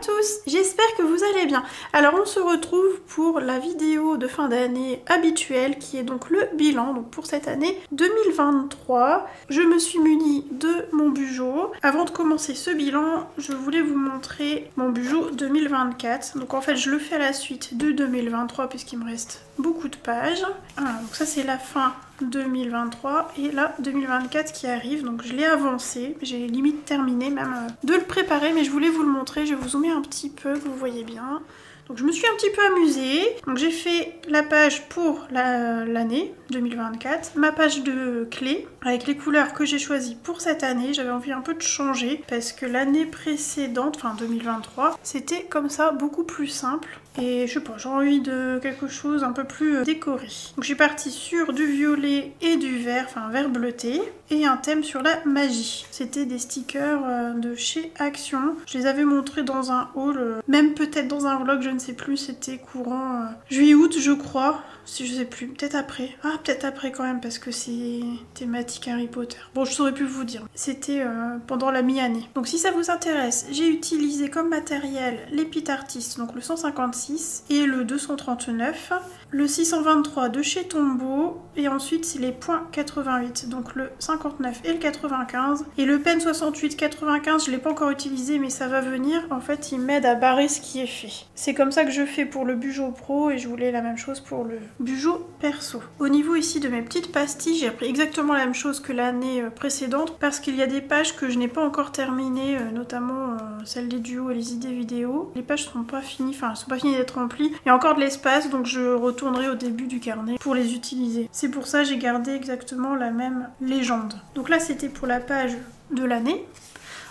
tous, j'espère que vous allez bien. Alors on se retrouve pour la vidéo de fin d'année habituelle qui est donc le bilan donc pour cette année 2023. Je me suis munie de mon Bugeot. Avant de commencer ce bilan, je voulais vous montrer mon Bugeot 2024. Donc en fait je le fais à la suite de 2023 puisqu'il me reste beaucoup de pages. Voilà, donc ça c'est la fin 2023 et là 2024 qui arrive, donc je l'ai avancé, j'ai limite terminé même de le préparer, mais je voulais vous le montrer, je vais vous zoomer un petit peu, que vous voyez bien. Donc je me suis un petit peu amusée, donc j'ai fait la page pour l'année 2024, ma page de clés avec les couleurs que j'ai choisies pour cette année. J'avais envie un peu de changer parce que l'année précédente, enfin 2023, c'était comme ça beaucoup plus simple. Et je sais pas, j'ai envie de quelque chose un peu plus décoré. Donc je suis partie sur du violet et du vert, enfin vert bleuté, et un thème sur la magie. C'était des stickers de chez Action. Je les avais montrés dans un haul, même peut-être dans un vlog, je ne sais plus, c'était courant juillet-août je crois. Si je sais plus, peut-être après. Ah, peut-être après quand même, parce que c'est thématique Harry Potter. Bon, je saurais plus vous dire. C'était pendant la mi-année. Donc si ça vous intéresse, j'ai utilisé comme matériel les Pit Artists, donc le 156 et le 239. Le 623 de chez Tombow. Et ensuite, c'est les points 88, donc le 59 et le 95. Et le pen 68-95, je ne l'ai pas encore utilisé, mais ça va venir. En fait, il m'aide à barrer ce qui est fait. C'est comme ça que je fais pour le Bugeot Pro et je voulais la même chose pour le Bugeot Perso. Au niveau ici de mes petites pastilles, j'ai appris exactement la même chose que l'année précédente parce qu'il y a des pages que je n'ai pas encore terminées, notamment celles des duos et les idées vidéo. Les pages sont pas finies, enfin, elles sont pas finies d'être remplies. Il y a encore de l'espace, donc je retournerai au début du carnet pour les utiliser. C'est pour ça que j'ai gardé exactement la même légende. Donc là, c'était pour la page de l'année.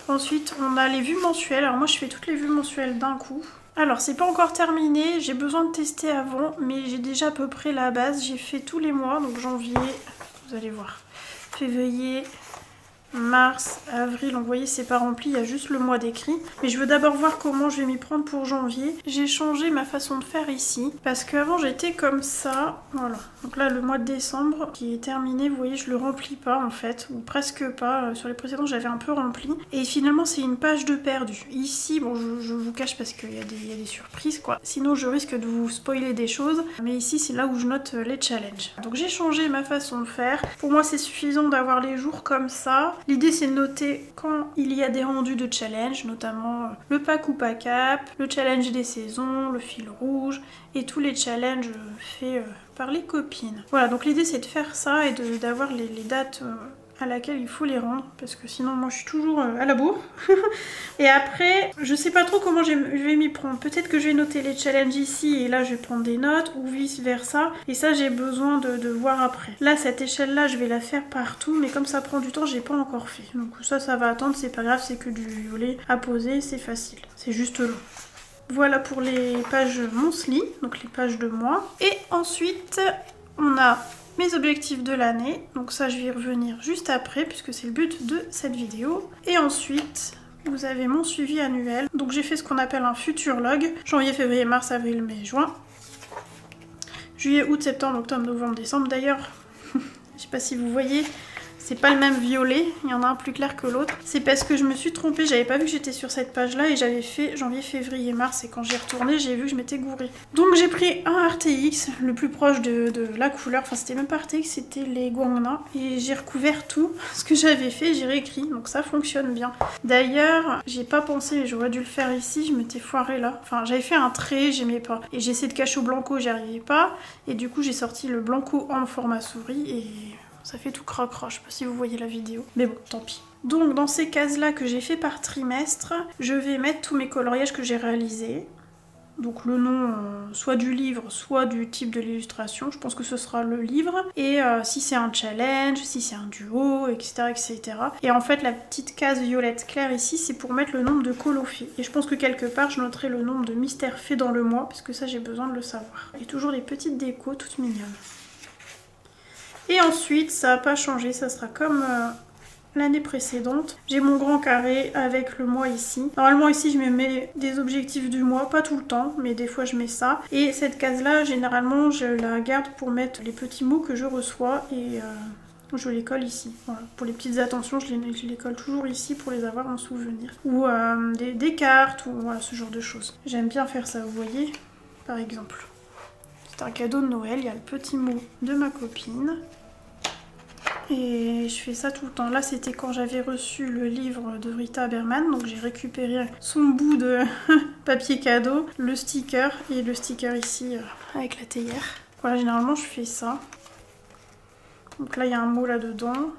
Ensuite, on a les vues mensuelles. Alors moi, je fais toutes les vues mensuelles d'un coup. Alors, c'est pas encore terminé, j'ai besoin de tester avant, mais j'ai déjà à peu près la base. J'ai fait tous les mois, donc janvier, vous allez voir, février, mars, avril, donc vous voyez c'est pas rempli, il y a juste le mois d'écrit. Mais je veux d'abord voir comment je vais m'y prendre pour janvier. J'ai changé ma façon de faire ici, parce qu'avant j'étais comme ça, voilà. Donc là le mois de décembre qui est terminé, vous voyez je le remplis pas en fait, ou presque pas. Sur les précédents j'avais un peu rempli, et finalement c'est une page de perdu. Ici, bon je vous cache parce qu'il y a des surprises quoi, sinon je risque de vous spoiler des choses, mais ici c'est là où je note les challenges. Donc j'ai changé ma façon de faire, pour moi c'est suffisant d'avoir les jours comme ça. L'idée c'est de noter quand il y a des rendus de challenge, notamment le pack ou pas cap, le challenge des saisons, le fil rouge et tous les challenges faits par les copines. Voilà, donc l'idée c'est de faire ça et d'avoir les dates à laquelle il faut les rendre, parce que sinon moi je suis toujours à la bourre. Et après, je sais pas trop comment je vais m'y prendre. Peut-être que je vais noter les challenges ici et là je vais prendre des notes, ou vice versa. Et ça j'ai besoin de voir après. Là cette échelle là je vais la faire partout, mais comme ça prend du temps j'ai pas encore fait. Donc ça va attendre, c'est pas grave, c'est que du violet à poser, c'est facile. C'est juste long. Voilà pour les pages monthly, donc les pages de mois. Et ensuite on a mes objectifs de l'année, donc ça je vais y revenir juste après puisque c'est le but de cette vidéo. Et ensuite vous avez mon suivi annuel, donc j'ai fait ce qu'on appelle un futur log, janvier, février, mars, avril, mai, juin, juillet, août, septembre, octobre, novembre, décembre. D'ailleurs je sais pas si vous voyez, c'est pas le même violet, il y en a un plus clair que l'autre. C'est parce que je me suis trompée, j'avais pas vu que j'étais sur cette page là et j'avais fait janvier, février, mars, et quand j'ai retourné j'ai vu que je m'étais gourée. Donc j'ai pris un RTX, le plus proche de la couleur, enfin c'était même pas RTX, c'était les Guangna, et j'ai recouvert tout ce que j'avais fait, j'ai réécrit, donc ça fonctionne bien. D'ailleurs, j'ai pas pensé, j'aurais dû le faire ici, je m'étais foirée là. Enfin j'avais fait un trait, j'aimais pas, et j'ai essayé de cacher au blanco, j'y arrivais pas, et du coup j'ai sorti le blanco en format souris et ça fait tout croc-croc, je sais pas si vous voyez la vidéo. Mais bon, tant pis. Donc dans ces cases-là que j'ai fait par trimestre, je vais mettre tous mes coloriages que j'ai réalisés. Donc le nom soit du livre, soit du type de l'illustration. Je pense que ce sera le livre. Et si c'est un challenge, si c'est un duo, etc., etc. Et en fait, la petite case violette claire ici, c'est pour mettre le nombre de colos faits. Et je pense que quelque part, je noterai le nombre de mystères faits dans le mois, parce que ça, j'ai besoin de le savoir. Et toujours des petites décos toutes mignonnes. Et ensuite, ça n'a pas changé, ça sera comme l'année précédente. J'ai mon grand carré avec le mois ici. Normalement ici je me mets des objectifs du mois, pas tout le temps, mais des fois je mets ça. Et cette case là, généralement je la garde pour mettre les petits mots que je reçois et je les colle ici. Voilà. Pour les petites attentions, je les colle toujours ici pour les avoir en souvenir. Ou des cartes, ou voilà, ce genre de choses. J'aime bien faire ça, vous voyez, par exemple. C'est un cadeau de Noël, il y a le petit mot de ma copine. Et je fais ça tout le temps. Là, c'était quand j'avais reçu le livre de Rita Berman. Donc j'ai récupéré son bout de papier cadeau, le sticker et le sticker ici avec la théière. Voilà, généralement je fais ça. Donc là, il y a un mot là-dedans.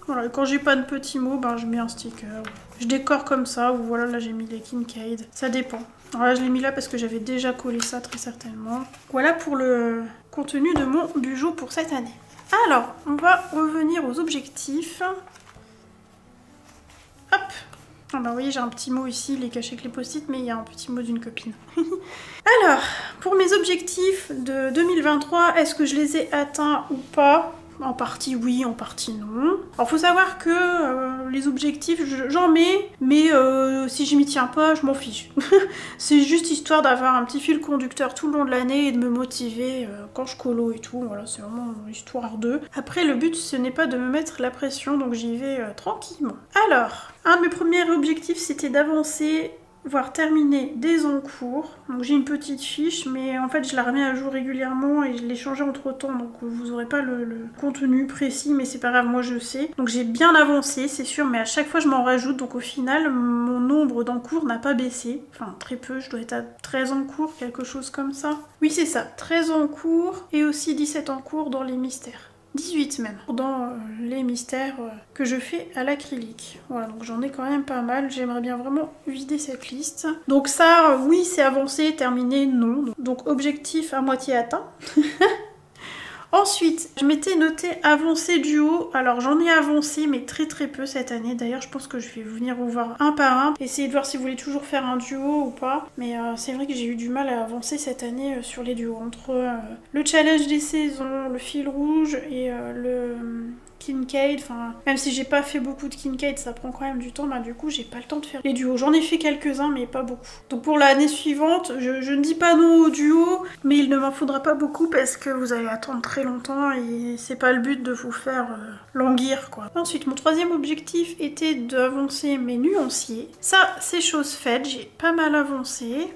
Voilà, et quand j'ai pas de petits mots, ben, je mets un sticker. Je décore comme ça, ou voilà, là j'ai mis les Kincaid. Ça dépend. Alors là, je l'ai mis là parce que j'avais déjà collé ça très certainement. Voilà pour le contenu de mon bijou pour cette année. Alors, on va revenir aux objectifs. Hop. Ah bah, vous voyez, j'ai un petit mot ici, il est caché avec les post-it, mais il y a un petit mot d'une copine. Alors, pour mes objectifs de 2023, est-ce que je les ai atteints ou pas ? En partie oui, en partie non. Alors faut savoir que les objectifs, j'en mets, mais si je m'y tiens pas, je m'en fiche. C'est juste histoire d'avoir un petit fil conducteur tout le long de l'année et de me motiver quand je colo et tout. Voilà, c'est vraiment histoire d'eux. Après, le but, ce n'est pas de me mettre la pression, donc j'y vais tranquillement. Alors, un de mes premiers objectifs, c'était d'avancer, voire terminer des encours. Donc j'ai une petite fiche, mais en fait je la remets à jour régulièrement et je l'ai changée entre temps, donc vous n'aurez pas le contenu précis, mais c'est pas grave, moi je sais. Donc j'ai bien avancé, c'est sûr, mais à chaque fois je m'en rajoute, donc au final mon nombre d'encours n'a pas baissé. Enfin très peu, je dois être à 13 encours, quelque chose comme ça. Oui c'est ça, 13 encours et aussi 17 encours dans les mystères. 18 même, dans les mystères que je fais à l'acrylique. Voilà, donc j'en ai quand même pas mal. J'aimerais bien vraiment vider cette liste. Donc ça, oui, c'est avancé, terminé, non. Donc objectif à moitié atteint. Ensuite, je m'étais noté avancer duo. Alors j'en ai avancé, mais très très peu cette année. D'ailleurs, je pense que je vais venir vous voir un par un. Essayer de voir si vous voulez toujours faire un duo ou pas. Mais c'est vrai que j'ai eu du mal à avancer cette année sur les duos. Entre le challenge des saisons, le fil rouge et le Kincaid. Enfin, même si j'ai pas fait beaucoup de Kincaid, ça prend quand même du temps. Bah du coup, j'ai pas le temps de faire les duos. J'en ai fait quelques-uns, mais pas beaucoup. Donc pour l'année suivante, je ne dis pas non au duo, mais il ne m'en faudra pas beaucoup parce que vous allez attendre très longtemps et c'est pas le but de vous faire languir quoi. Ensuite, mon troisième objectif était d'avancer mes nuanciers. Ça, c'est chose faite, j'ai pas mal avancé.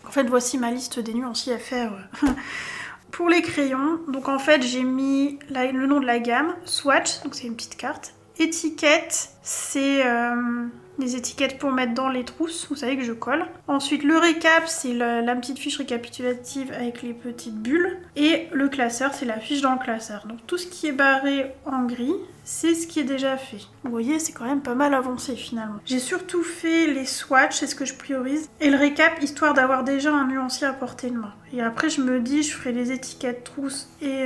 En fait, voici ma liste des nuanciers à faire. Pour les crayons, donc en fait j'ai mis le nom de la gamme, Swatch, donc c'est une petite carte. Étiquette, c'est des étiquettes pour mettre dans les trousses, vous savez que je colle. Ensuite le récap, c'est la petite fiche récapitulative avec les petites bulles. Et le classeur, c'est la fiche dans le classeur. Donc tout ce qui est barré en gris, c'est ce qui est déjà fait. Vous voyez, c'est quand même pas mal avancé finalement. J'ai surtout fait les swatchs, c'est ce que je priorise. Et le récap, histoire d'avoir déjà un nuancier à portée de main. Et après je me dis, je ferai les étiquettes trousses et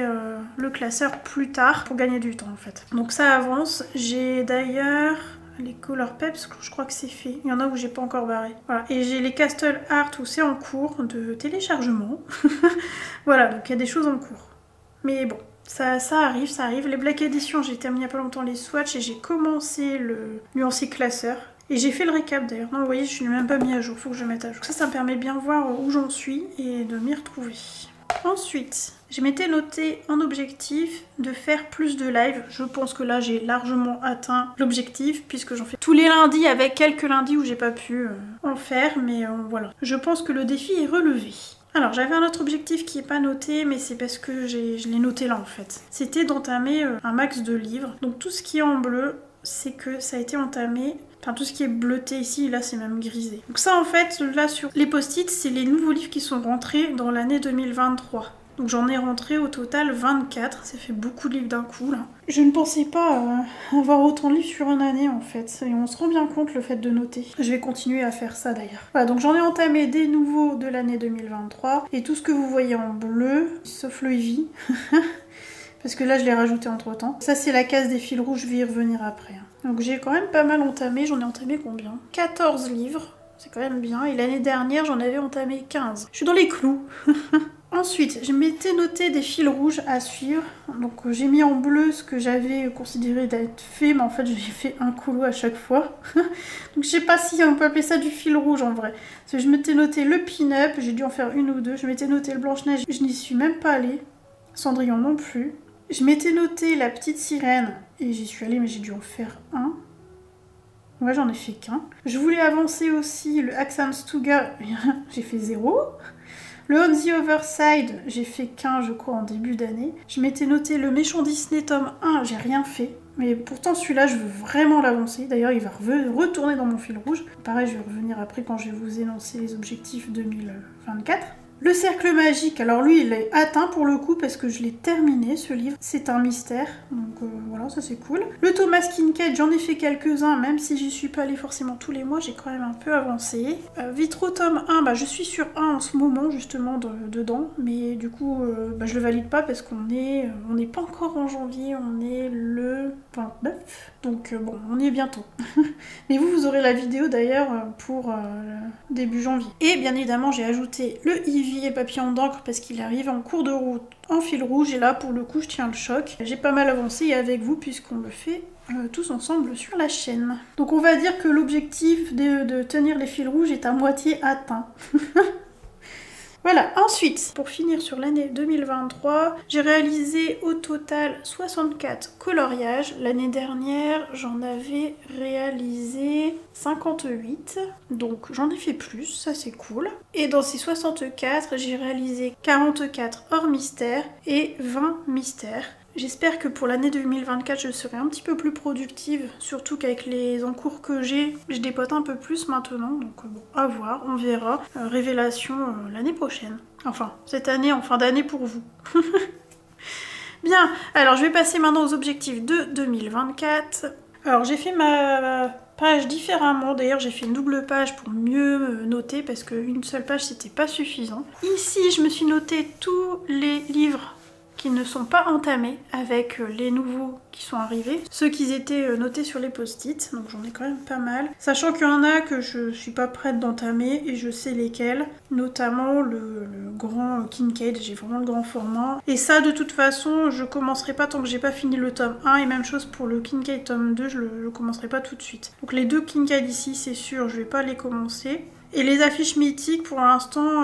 le classeur plus tard pour gagner du temps en fait. Donc ça avance. J'ai d'ailleurs les Color Peps, je crois que c'est fait. Il y en a où j'ai pas encore barré. Voilà. Et j'ai les Castle Art où c'est en cours de téléchargement. Voilà, donc il y a des choses en cours. Mais bon, ça arrive, ça arrive. Les Black Edition, j'ai terminé il y a pas longtemps les swatchs et j'ai commencé le nuancier classeur. Et j'ai fait le récap d'ailleurs. Non, vous voyez, je ne l'ai même pas mis à jour, faut que je mette à jour. Ça me permet de bien voir où j'en suis et de m'y retrouver. Ensuite, je m'étais noté en objectif de faire plus de live. Je pense que là j'ai largement atteint l'objectif puisque j'en fais tous les lundis avec quelques lundis où j'ai pas pu en faire. Mais voilà, je pense que le défi est relevé. Alors j'avais un autre objectif qui n'est pas noté, mais c'est parce que je l'ai noté là en fait. C'était d'entamer un max de livres. Donc tout ce qui est en bleu, c'est que ça a été entamé. Enfin, tout ce qui est bleuté ici, là, c'est même grisé. Donc ça, en fait, là, sur les post-it, c'est les nouveaux livres qui sont rentrés dans l'année 2023. Donc j'en ai rentré au total 24. Ça fait beaucoup de livres d'un coup, là. Je ne pensais pas avoir autant de livres sur une année, en fait. Et on se rend bien compte, le fait de noter. Je vais continuer à faire ça, d'ailleurs. Voilà, donc j'en ai entamé des nouveaux de l'année 2023. Et tout ce que vous voyez en bleu, sauf le Ivy. Parce que là, je l'ai rajouté entre temps. Ça, c'est la case des fils rouges, je vais y revenir après. Donc j'ai quand même pas mal entamé. J'en ai entamé combien? 14 livres. C'est quand même bien. Et l'année dernière, j'en avais entamé 15. Je suis dans les clous. Ensuite, je m'étais noté des fils rouges à suivre. Donc j'ai mis en bleu ce que j'avais considéré d'être fait. Mais en fait, j'ai fait un couloir à chaque fois. Donc je sais pas si on peut appeler ça du fil rouge en vrai. Parce que je m'étais noté le pin-up. J'ai dû en faire une ou deux. Je m'étais noté le Blanche-Neige. Je n'y suis même pas allée. Cendrillon non plus. Je m'étais noté La Petite Sirène et j'y suis allée mais j'ai dû en faire un. Ouais, j'en ai fait qu'un. Je voulais avancer aussi le Axamstuga, j'ai fait 0. Le On the Other Side, j'ai fait qu'un je crois en début d'année. Je m'étais noté le Méchant Disney tome 1, j'ai rien fait. Mais pourtant celui-là je veux vraiment l'avancer. D'ailleurs il va retourner dans mon fil rouge. Pareil, je vais revenir après quand je vais vous énoncer les objectifs 2024. Le Cercle Magique, alors lui il est atteint pour le coup parce que je l'ai terminé ce livre, c'est un mystère, donc voilà, ça c'est cool. Le Thomas Kincaid, j'en ai fait quelques-uns, même si j'y suis pas allée forcément tous les mois, j'ai quand même un peu avancé. Vitro tome 1, bah je suis sur 1 en ce moment justement dedans, mais du coup bah, je le valide pas parce qu'on n'est pas encore en janvier, on est le 29, donc bon, on y est bientôt. Mais vous aurez la vidéo d'ailleurs pour début janvier. Et bien évidemment j'ai ajouté le Eevee et Papillon d'encre parce qu'il arrive en cours de route en fil rouge et là pour le coup je tiens le choc. J'ai pas mal avancé avec vous puisqu'on le fait tous ensemble sur la chaîne. Donc on va dire que l'objectif de tenir les fils rouges est à moitié atteint. Voilà, ensuite, pour finir sur l'année 2023, j'ai réalisé au total 64 coloriages. L'année dernière, j'en avais réalisé 58, donc j'en ai fait plus, ça c'est cool. Et dans ces 64, j'ai réalisé 44 hors mystère et 20 mystères. J'espère que pour l'année 2024, je serai un petit peu plus productive, surtout qu'avec les encours que j'ai, je dépote un peu plus maintenant, donc bon, à voir, on verra. Révélation l'année prochaine. Enfin, cette année, en fin d'année pour vous. Bien, alors je vais passer maintenant aux objectifs de 2024. Alors j'ai fait ma page différemment, d'ailleurs j'ai fait une double page pour mieux noter, parce qu'une seule page c'était pas suffisant. Ici, je me suis noté tous les livres qui ne sont pas entamés avec les nouveaux qui sont arrivés, ceux qui étaient notés sur les post-it, donc j'en ai quand même pas mal. Sachant qu'il y en a que je suis pas prête d'entamer et je sais lesquels, notamment le grand Kincaid, j'ai vraiment le grand format. Et ça de toute façon je commencerai pas tant que j'ai pas fini le tome 1 et même chose pour le Kincaid tome 2, je le commencerai pas tout de suite. Donc les deux Kincaid ici c'est sûr, je vais pas les commencer. Et les affiches mythiques, pour l'instant,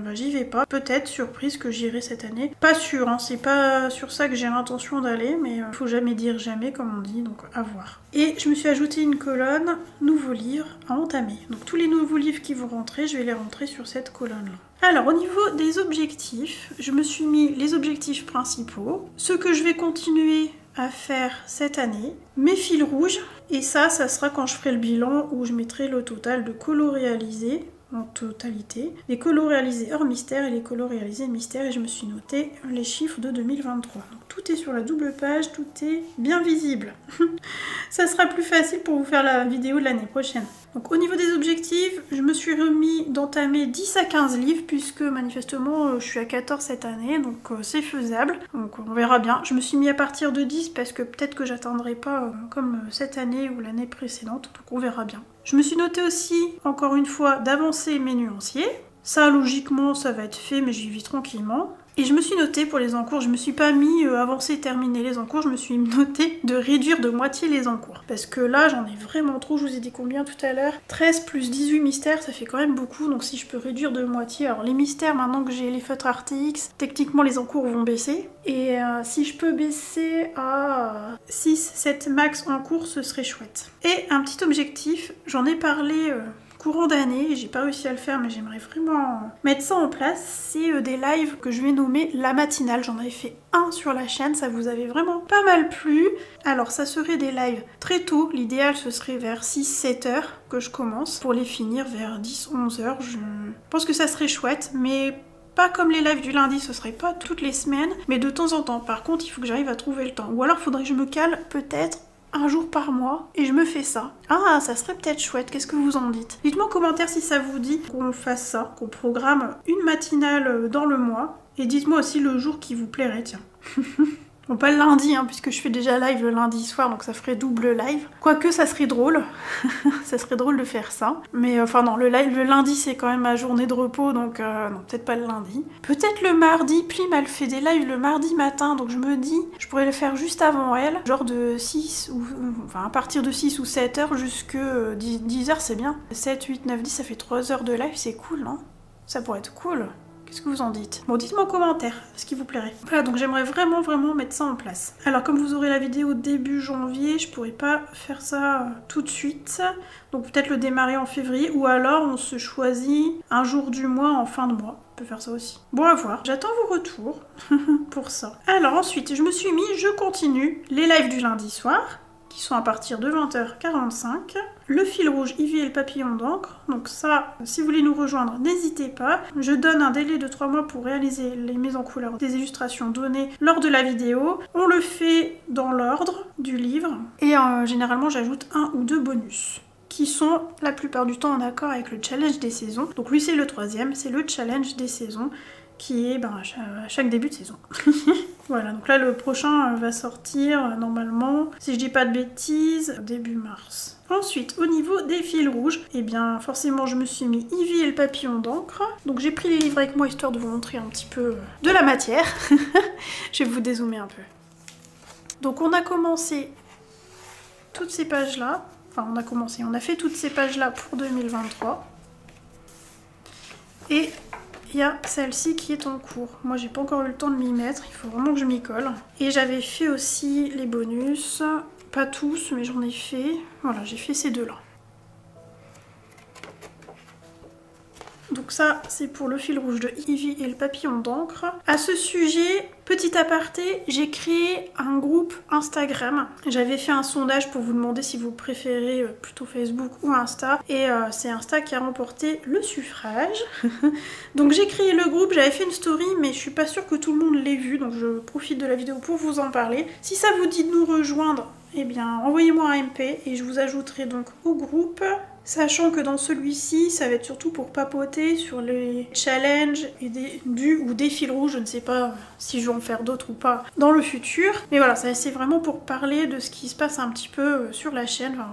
bah, j'y vais pas. Peut-être, surprise, que j'irai cette année. Pas sûr, hein, c'est pas sur ça que j'ai l'intention d'aller, mais faut jamais dire jamais, comme on dit, donc à voir. Et je me suis ajouté une colonne nouveaux livres à entamer. Donc tous les nouveaux livres qui vont rentrer, je vais les rentrer sur cette colonne-là. Alors, au niveau des objectifs, je me suis mis les objectifs principaux, ce que je vais continuer à faire cette année, mes fils rouges, et ça sera quand je ferai le bilan où je mettrai le total de colos réalisés en totalité, les colos réalisés hors mystère et les colos réalisés mystère, et je me suis noté les chiffres de 2023. Donc tout est sur la double page, tout est bien visible. Ça sera plus facile pour vous faire la vidéo de l'année prochaine. Donc au niveau des objectifs, je me suis remis d'entamer 10 à 15 livres puisque manifestement je suis à 14 cette année, donc c'est faisable. Donc on verra bien. Je me suis mis à partir de 10 parce que peut-être que j'atteindrai pas comme cette année ou l'année précédente, donc on verra bien. Je me suis noté aussi, encore une fois, d'avancer mes nuanciers. Ça, logiquement, ça va être fait, mais j'y vis tranquillement. Et je me suis noté pour les encours, je me suis pas mis avancer, terminer les encours, je me suis noté de réduire de moitié les encours. Parce que là, j'en ai vraiment trop, je vous ai dit combien tout à l'heure. 13 plus 18 mystères, ça fait quand même beaucoup, donc si je peux réduire de moitié... Alors les mystères, maintenant que j'ai les feutres RTX, techniquement les encours vont baisser. Et si je peux baisser à 6-7 max en cours, ce serait chouette. Et un petit objectif, j'en ai parlé... courant d'année, j'ai pas réussi à le faire mais j'aimerais vraiment mettre ça en place, c'est des lives que je vais nommer la matinale. J'en avais fait un sur la chaîne, ça vous avait vraiment pas mal plu. Alors ça serait des lives très tôt, l'idéal ce serait vers 6-7 heures que je commence, pour les finir vers 10-11 heures. Je pense que ça serait chouette, mais pas comme les lives du lundi, ce serait pas toutes les semaines, mais de temps en temps. Par contre, il faut que j'arrive à trouver le temps. Ou alors faudrait que je me cale peut-être un jour par mois et je me fais ça. Ah, ça serait peut-être chouette, qu'est-ce que vous en dites? Dites-moi en commentaire si ça vous dit qu'on fasse ça, qu'on programme une matinale dans le mois. Et dites-moi aussi le jour qui vous plairait, tiens. Bon, pas le lundi, hein, puisque je fais déjà live le lundi soir, donc ça ferait double live. Quoique, ça serait drôle. Ça serait drôle de faire ça. Mais enfin non, le lundi, c'est quand même ma journée de repos, donc non, peut-être pas le lundi. Peut-être le mardi. Plim, elle fait des lives le mardi matin, donc je me dis, je pourrais le faire juste avant elle. Genre de 6, ou enfin à partir de 6 ou 7 heures jusque 10 heures, c'est bien. 7, 8, 9, 10, ça fait 3 heures de live, c'est cool, non? Ça pourrait être cool. Qu'est-ce que vous en dites? Bon, dites-moi en commentaire ce qui vous plairait. Voilà, donc j'aimerais vraiment mettre ça en place. Alors comme vous aurez la vidéo début janvier, je pourrais pas faire ça tout de suite. Donc peut-être le démarrer en février, ou alors on se choisit un jour du mois en fin de mois. On peut faire ça aussi. Bon, à voir. J'attends vos retours pour ça. Alors ensuite, je me suis mis, je continue les lives du lundi soir, qui sont à partir de 20h45. Le fil rouge, Ivy et le papillon d'encre. Donc ça, si vous voulez nous rejoindre, n'hésitez pas. Je donne un délai de 3 mois pour réaliser les mises en couleur des illustrations données lors de la vidéo. On le fait dans l'ordre du livre. Et généralement, j'ajoute 1 ou 2 bonus, qui sont la plupart du temps en accord avec le challenge des saisons. Donc lui, c'est le 3e, c'est le challenge des saisons, qui est à chaque début de saison. Voilà, donc là le prochain va sortir normalement, si je dis pas de bêtises, début mars. Ensuite, au niveau des fils rouges, eh bien forcément je me suis mis Ivy et le papillon d'encre. Donc j'ai pris les livres avec moi histoire de vous montrer un petit peu de la matière. Je vais vous dézoomer un peu. Donc on a commencé toutes ces pages là, enfin on a fait toutes ces pages là pour 2023. Et il y a celle-ci qui est en cours. Moi, j'ai pas encore eu le temps de m'y mettre. Il faut vraiment que je m'y colle. Et j'avais fait aussi les bonus. Pas tous, mais j'en ai fait. Voilà, j'ai fait ces deux-là. Donc ça, c'est pour le fil rouge de Ivy et le papillon d'encre. À ce sujet, petit aparté, j'ai créé un groupe Instagram. J'avais fait un sondage pour vous demander si vous préférez plutôt Facebook ou Insta. Et c'est Insta qui a remporté le suffrage. Donc j'ai créé le groupe, j'avais fait une story, mais je suis pas sûre que tout le monde l'ait vu. Donc je profite de la vidéo pour vous en parler. Si ça vous dit de nous rejoindre, eh bien envoyez-moi un MP et je vous ajouterai donc au groupe. Sachant que dans celui-ci, ça va être surtout pour papoter sur les challenges et des fils rouges, je ne sais pas si je vais en faire d'autres ou pas dans le futur. Mais voilà, c'est vraiment pour parler de ce qui se passe un petit peu sur la chaîne, enfin,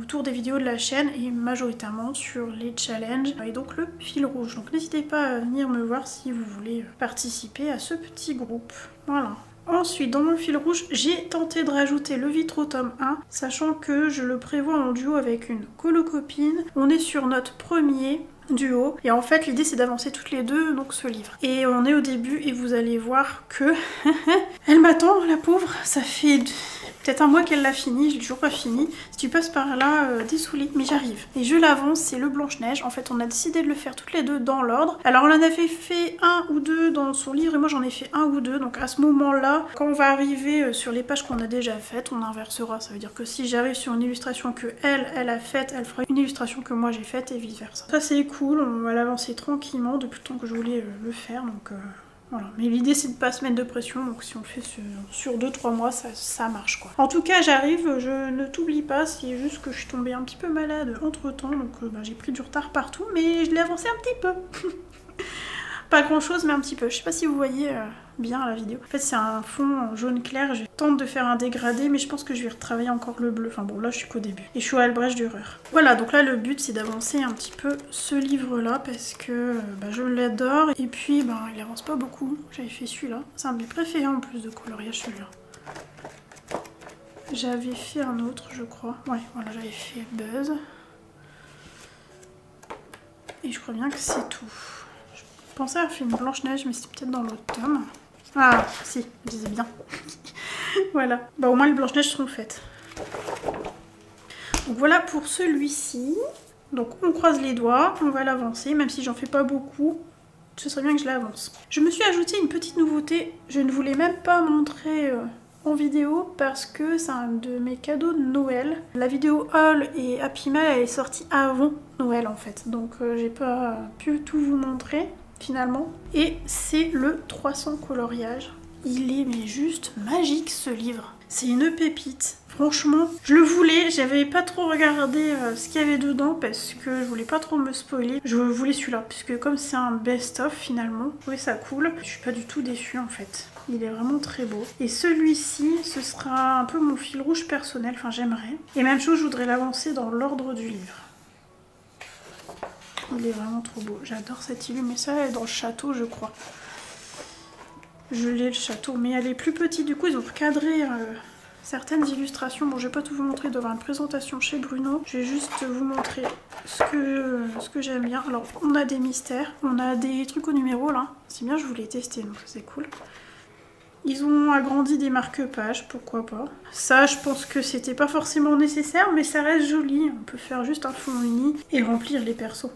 autour des vidéos de la chaîne et majoritairement sur les challenges et donc le fil rouge. Donc n'hésitez pas à venir me voir si vous voulez participer à ce petit groupe. Voilà. Ensuite, dans mon fil rouge, j'ai tenté de rajouter le Vitro tome 1, sachant que je le prévois en duo avec une colo-copine. On est sur notre premier duo, et en fait l'idée c'est d'avancer toutes les deux donc ce livre. Et on est au début et vous allez voir que elle m'attend, la pauvre, ça fait peut-être un mois qu'elle l'a fini, je l'ai toujours pas fini. Si tu passes par là, désolée, mais j'arrive. Et je l'avance, c'est le Blanche-Neige. En fait, on a décidé de le faire toutes les deux dans l'ordre. Alors, on en avait fait 1 ou 2 dans son livre et moi j'en ai fait 1 ou 2. Donc à ce moment-là, quand on va arriver sur les pages qu'on a déjà faites, on inversera. Ça veut dire que si j'arrive sur une illustration que elle a faite, elle fera une illustration que moi j'ai faite et vice-versa. Ça c'est cool, on va l'avancer tranquillement depuis le temps que je voulais le faire. Donc voilà, mais l'idée c'est de pas se mettre de pression, donc si on le fait sur 2-3 mois, ça marche quoi. En tout cas, j'arrive, je ne t'oublie pas, c'est juste que je suis tombée un petit peu malade entre temps, donc j'ai pris du retard partout, mais je l'ai avancé un petit peu. Pas grand chose, mais un petit peu. Je sais pas si vous voyez bien la vidéo. En fait, c'est un fond jaune clair, je tente de faire un dégradé, mais je pense que je vais retravailler encore le bleu. Enfin bon, là je suis qu'au début. Et je suis à Albrecht Dürer. Voilà, donc là le but c'est d'avancer un petit peu ce livre-là, parce que je l'adore. Et puis, il avance pas beaucoup. J'avais fait celui-là. C'est un de mes préférés en plus de coloriage, celui-là. J'avais fait un autre, je crois. Ouais, voilà, j'avais fait Buzz. Et je crois bien que c'est tout. Je pensais avoir fait une Blanche-Neige, mais c'est peut-être dans l'autre tome. Ah, si, je disais bien. Voilà. Au moins les Blanche-Neige seront faites. Donc voilà pour celui-ci. Donc on croise les doigts, on va l'avancer, même si j'en fais pas beaucoup. Ce serait bien que je l'avance. Je me suis ajouté une petite nouveauté. Je ne voulais même pas montrer en vidéo parce que c'est un de mes cadeaux de Noël. La vidéo Haul et Happy Mail elle est sortie avant Noël en fait. Donc j'ai pas pu tout vous montrer finalement. Et c'est le 300 coloriage. Il est mais juste magique ce livre. C'est une pépite. Franchement, je le voulais, j'avais pas trop regardé ce qu'il y avait dedans parce que je voulais pas trop me spoiler. Je voulais celui-là, puisque comme c'est un best-of finalement, je trouvais ça cool. Je suis pas du tout déçue en fait. Il est vraiment très beau. Et celui-ci, ce sera un peu mon fil rouge personnel, enfin j'aimerais. Et même chose, je voudrais l'avancer dans l'ordre du livre. Il est vraiment trop beau. J'adore cette illume, mais ça elle est dans le château je crois. Je l'ai le château, mais elle est plus petite, du coup ils ont recadré certaines illustrations. Bon, je vais pas tout vous montrer, il doit y avoir une présentation chez Bruno. Je vais juste vous montrer ce que j'aime bien. Alors, on a des mystères, on a des trucs au numéro là. C'est bien, je voulais tester, donc c'est cool. Ils ont agrandi des marque-pages, pourquoi pas. Ça, je pense que c'était pas forcément nécessaire, mais ça reste joli. On peut faire juste un fond uni et remplir les persos.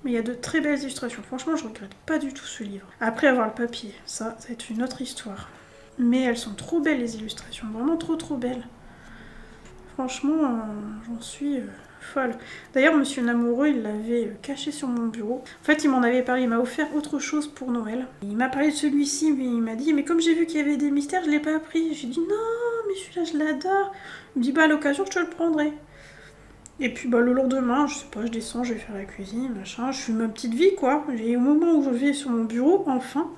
Mais il y a de très belles illustrations. Franchement, je regrette pas du tout ce livre. Après avoir le papier, ça va être une autre histoire. Mais elles sont trop belles les illustrations, vraiment trop belles. Franchement, j'en suis folle. D'ailleurs, Monsieur Namoureux, il l'avait caché sur mon bureau. En fait, il m'en avait parlé, il m'a offert autre chose pour Noël. Il m'a parlé de celui-ci, mais il m'a dit, mais comme j'ai vu qu'il y avait des mystères, je l'ai pas pris. J'ai dit, non, mais celui-là, je l'adore. Il me dit, bah à l'occasion, je te le prendrai. Et puis bah le lendemain, je sais pas, je descends, je vais faire la cuisine, machin, je fais ma petite vie quoi. Et au moment où je vais sur mon bureau, enfin,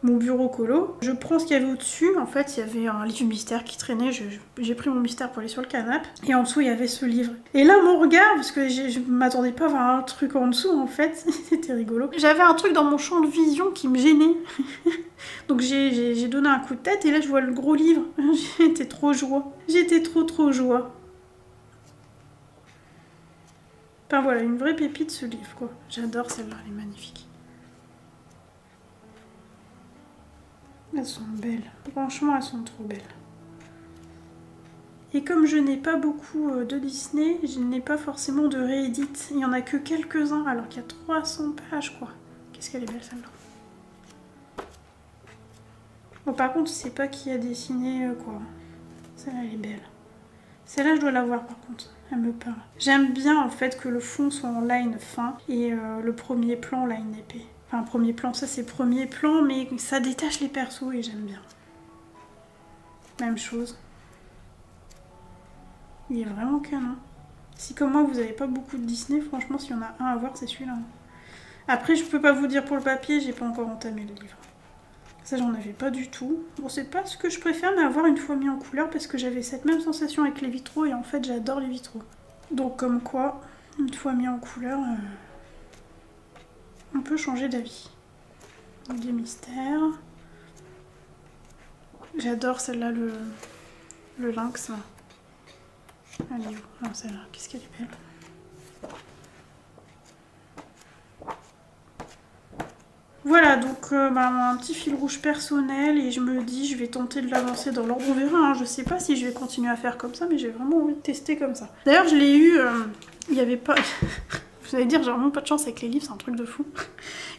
mon bureau colo, je prends ce qu'il y avait au-dessus. En fait, il y avait un livre mystère qui traînait, j'ai pris mon mystère pour aller sur le canapé. Et en dessous, il y avait ce livre. Et là, mon regard, parce que je m'attendais pas à voir un truc en dessous en fait, c'était rigolo. J'avais un truc dans mon champ de vision qui me gênait. Donc j'ai donné un coup de tête et là, je vois le gros livre. J'étais trop joie. J'étais trop joie. Enfin voilà, une vraie pépite ce livre quoi. J'adore celle-là, elle est magnifique. Elles sont belles. Franchement, elles sont trop belles. Et comme je n'ai pas beaucoup de Disney, je n'ai pas forcément de réédit. Il n'y en a que quelques-uns alors qu'il y a 300 pages quoi. Qu'est-ce qu'elle est belle celle-là. Bon par contre, je sais pas qui a dessiné quoi. Celle-là, elle est belle. Celle-là, je dois la voir par contre. Elle me parle. J'aime bien en fait que le fond soit en line fin et le premier plan line épais. Enfin, premier plan, ça c'est premier plan, mais ça détache les persos et j'aime bien. Même chose. Il est vraiment canon. Si comme moi vous n'avez pas beaucoup de Disney, franchement, s'il y en a un à voir, c'est celui-là. Après, je peux pas vous dire pour le papier, j'ai pas encore entamé le livre. Ça, j'en avais pas du tout. Bon, c'est pas ce que je préfère, mais avoir une fois mis en couleur parce que j'avais cette même sensation avec les vitraux et en fait, j'adore les vitraux. Donc, comme quoi, une fois mis en couleur, on peut changer d'avis. Des mystères. J'adore celle-là, le lynx. Là. Elle est où? Non, celle-là. Qu'est-ce qu'elle est belle. Voilà, donc un petit fil rouge personnel et je me dis je vais tenter de l'avancer dans l'ordre. On verra, hein, je sais pas si je vais continuer à faire comme ça, mais j'ai vraiment envie de tester comme ça. D'ailleurs, je l'ai eu, il n'y avait pas... Vous allez dire, j'ai vraiment pas de chance avec les livres, c'est un truc de fou.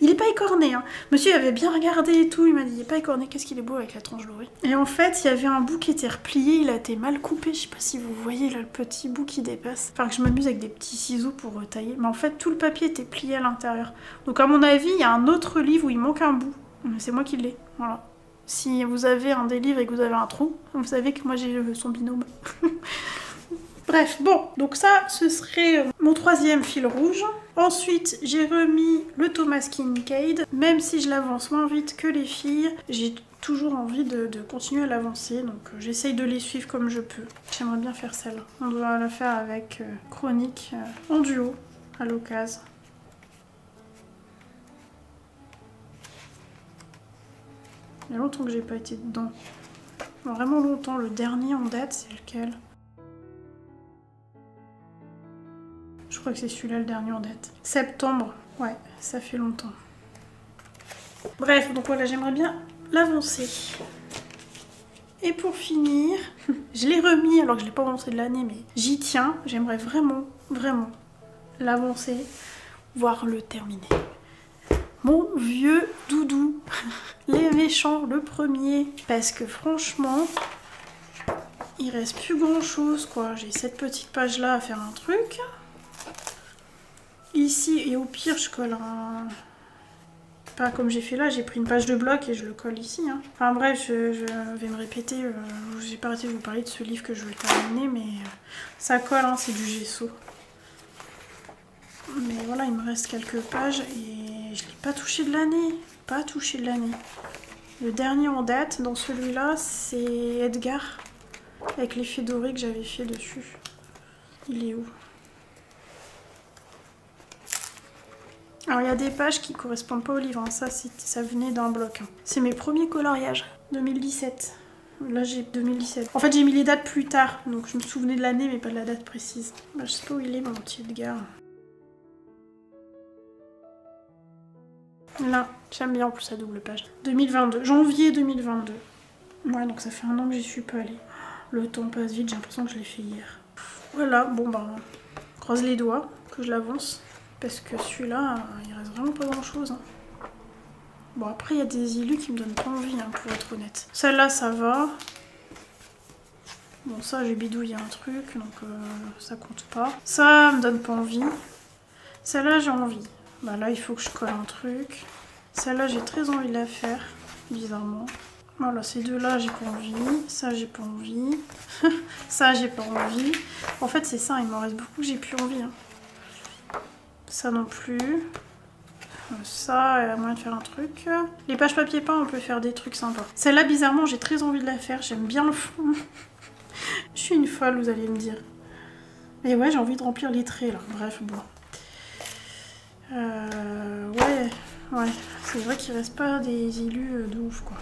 Il est pas écorné, hein. Monsieur avait bien regardé et tout, il m'a dit, il est pas écorné, qu'est-ce qu'il est beau avec la tranche dorée. Et en fait, il y avait un bout qui était replié, il a été mal coupé, je sais pas si vous voyez là le petit bout qui dépasse. Enfin, que je m'amuse avec des petits ciseaux pour tailler. Mais en fait, tout le papier était plié à l'intérieur. Donc à mon avis, il y a un autre livre où il manque un bout. C'est moi qui l'ai, voilà. Si vous avez un des livres et que vous avez un trou, vous savez que moi j'ai son binôme. Bref, bon, donc ça, ce serait mon troisième fil rouge. Ensuite, j'ai remis le Thomas Kinkade. Même si je l'avance moins vite que les filles, j'ai toujours envie de continuer à l'avancer. Donc j'essaye de les suivre comme je peux. J'aimerais bien faire celle-là. On doit la faire avec Chronique en duo, à l'occasion. Il y a longtemps que j'ai pas été dedans. Vraiment longtemps. Le dernier en date, c'est lequel ? Je crois que c'est celui-là le dernier en date. Septembre, ouais, ça fait longtemps. Bref, donc voilà, j'aimerais bien l'avancer. Et pour finir, je l'ai remis, alors que je l'ai pas avancé de l'année, mais j'y tiens. J'aimerais vraiment l'avancer, voire le terminer. Mon vieux doudou, Les Méchants, le premier. Parce que franchement, il reste plus grand chose, quoi. J'ai cette petite page-là à faire un truc. Ici, et au pire, je colle un... Pas comme j'ai fait là, j'ai pris une page de bloc et je le colle ici. Hein. Enfin bref, je vais me répéter. J'ai pas arrêté de vous parler de ce livre que je veux terminer, mais ça colle, hein, c'est du gesso. Mais voilà, il me reste quelques pages et je l'ai pas touché de l'année. Pas touché de l'année. Le dernier en date, dans celui-là, c'est Edgar, avec l'effet doré que j'avais fait dessus. Il est où ? Alors il y a des pages qui correspondent pas au livre, hein. Ça venait d'un bloc. Hein. C'est mes premiers coloriages, 2017. Là j'ai 2017. En fait j'ai mis les dates plus tard, donc je me souvenais de l'année mais pas de la date précise. Bah, je sais pas où il est mon petit Edgar. Là, j'aime bien en plus la double page. 2022, janvier 2022. Ouais, donc ça fait un an que j'y suis pas allée. Le temps passe vite, j'ai l'impression que je l'ai fait hier. Voilà, bon bah, croise les doigts que je l'avance. Parce que celui-là, il reste vraiment pas grand chose. Hein. Bon, après, il y a des illus qui me donnent pas envie, hein, pour être honnête. Celle-là, ça va. Bon, ça, j'ai bidouillé un truc, donc ça compte pas. Ça me donne pas envie. Celle-là, j'ai envie. Bah là, il faut que je colle un truc. Celle-là, j'ai très envie de la faire, bizarrement. Voilà, ces deux-là, j'ai pas envie. Ça, j'ai pas envie. Ça, j'ai pas envie. En fait, c'est ça, il m'en reste beaucoup que j'ai plus envie. Hein. Ça non plus. Ça, il y a moyen de faire un truc. Les pages papier peint, on peut faire des trucs sympas. Celle-là, bizarrement, j'ai très envie de la faire. J'aime bien le fond. Je suis une folle, vous allez me dire. Mais ouais, j'ai envie de remplir les traits, là. Bref, bon. Ouais. C'est vrai qu'il reste pas des illus de ouf, quoi.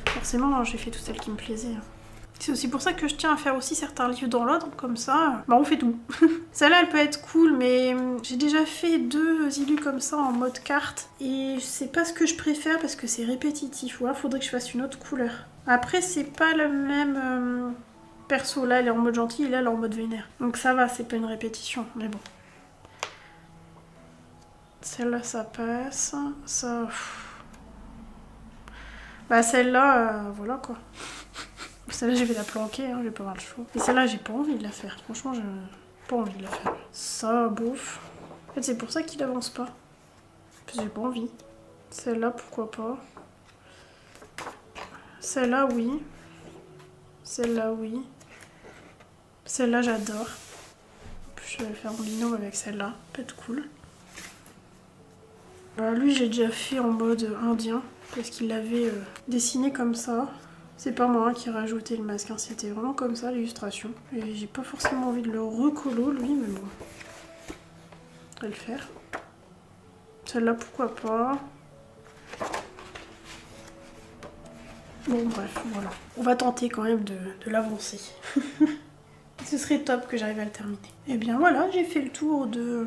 Forcément, j'ai fait toutes celles qui me plaisaient. C'est aussi pour ça que je tiens à faire aussi certains livres dans l'ordre, comme ça, bah on fait tout. Celle-là, elle peut être cool, mais j'ai déjà fait 2 illus comme ça en mode carte, et c'est pas ce que je préfère parce que c'est répétitif. Ouais, faudrait que je fasse une autre couleur. Après, c'est pas le même perso. Là, elle est en mode gentil, et là, elle est en mode vénère. Donc ça va, c'est pas une répétition, mais bon. Celle-là, ça passe. Ça... Bah celle-là, voilà quoi. Celle-là, je vais la planquer, hein, je vais pas avoir le choix. Et celle-là, j'ai pas envie de la faire. Franchement, j'ai pas envie de la faire. Ça, bouffe. En fait, c'est pour ça qu'il avance pas. Parce que j'ai pas envie. Celle-là, pourquoi pas. Celle-là, oui. Celle-là, oui. Celle-là, j'adore. Je vais faire mon binôme avec celle-là. Peut-être cool. Lui, j'ai déjà fait en mode indien. Parce qu'il l'avait dessiné comme ça. C'est pas moi qui ai rajouté le masque, hein. C'était vraiment comme ça l'illustration. Et j'ai pas forcément envie de le recolo lui, mais bon. On va le faire. Celle-là, pourquoi pas. Bon, bref, voilà. On va tenter quand même de l'avancer. Ce serait top que j'arrive à le terminer. Et bien voilà, j'ai fait le tour de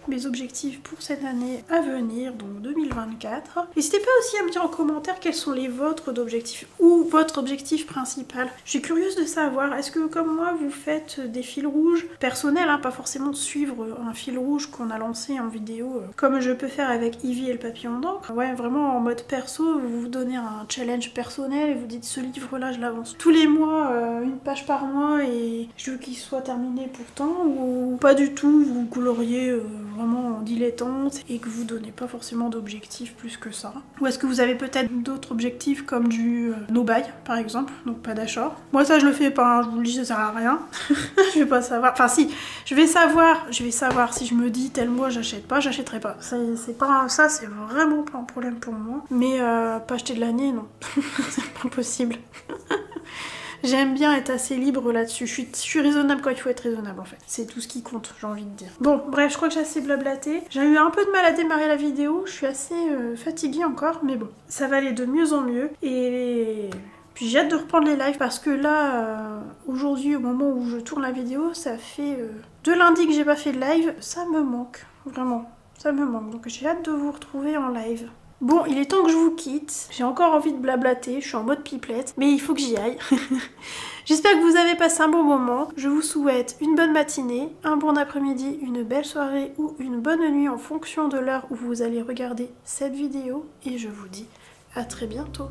mes objectifs pour cette année à venir, donc 2024. N'hésitez pas aussi à me dire en commentaire quels sont les vôtres d'objectifs ou votre objectif principal. Je suis curieuse de savoir, est-ce que comme moi vous faites des fils rouges personnels, hein, pas forcément de suivre un fil rouge qu'on a lancé en vidéo comme je peux faire avec Ivy et le papillon d'encre. Ouais, vraiment en mode perso, vous vous donnez un challenge personnel et vous dites ce livre là je l'avance tous les mois, une page par mois et je veux qu'il soit terminé pourtant, ou pas du tout, vous coloriez vraiment en dilettante et que vous donnez pas forcément d'objectifs plus que ça. Ou est-ce que vous avez peut-être d'autres objectifs comme du no buy par exemple, donc pas d'achat. Moi ça je le fais pas, hein, je vous le dis, ça sert à rien. Je vais pas savoir, enfin si, je vais savoir si je me dis tel mois j'achète pas, j'achèterai pas. C'est pas ça, c'est vraiment pas un problème pour moi. Mais pas acheter de l'année, non. C'est pas possible. J'aime bien être assez libre là-dessus. Je suis raisonnable quand il faut être raisonnable en fait. C'est tout ce qui compte, j'ai envie de dire. Bon, bref, je crois que j'ai assez blablaté. J'ai eu un peu de mal à démarrer la vidéo. Je suis assez fatiguée encore, mais bon. Ça va aller de mieux en mieux. Et puis j'ai hâte de reprendre les lives parce que là, aujourd'hui, au moment où je tourne la vidéo, ça fait 2 lundis que j'ai pas fait de live. Ça me manque, vraiment. Ça me manque. Donc j'ai hâte de vous retrouver en live. Bon, il est temps que je vous quitte. J'ai encore envie de blablater, je suis en mode pipelette, mais il faut que j'y aille. J'espère que vous avez passé un bon moment. Je vous souhaite une bonne matinée, un bon après-midi, une belle soirée ou une bonne nuit en fonction de l'heure où vous allez regarder cette vidéo. Et je vous dis à très bientôt.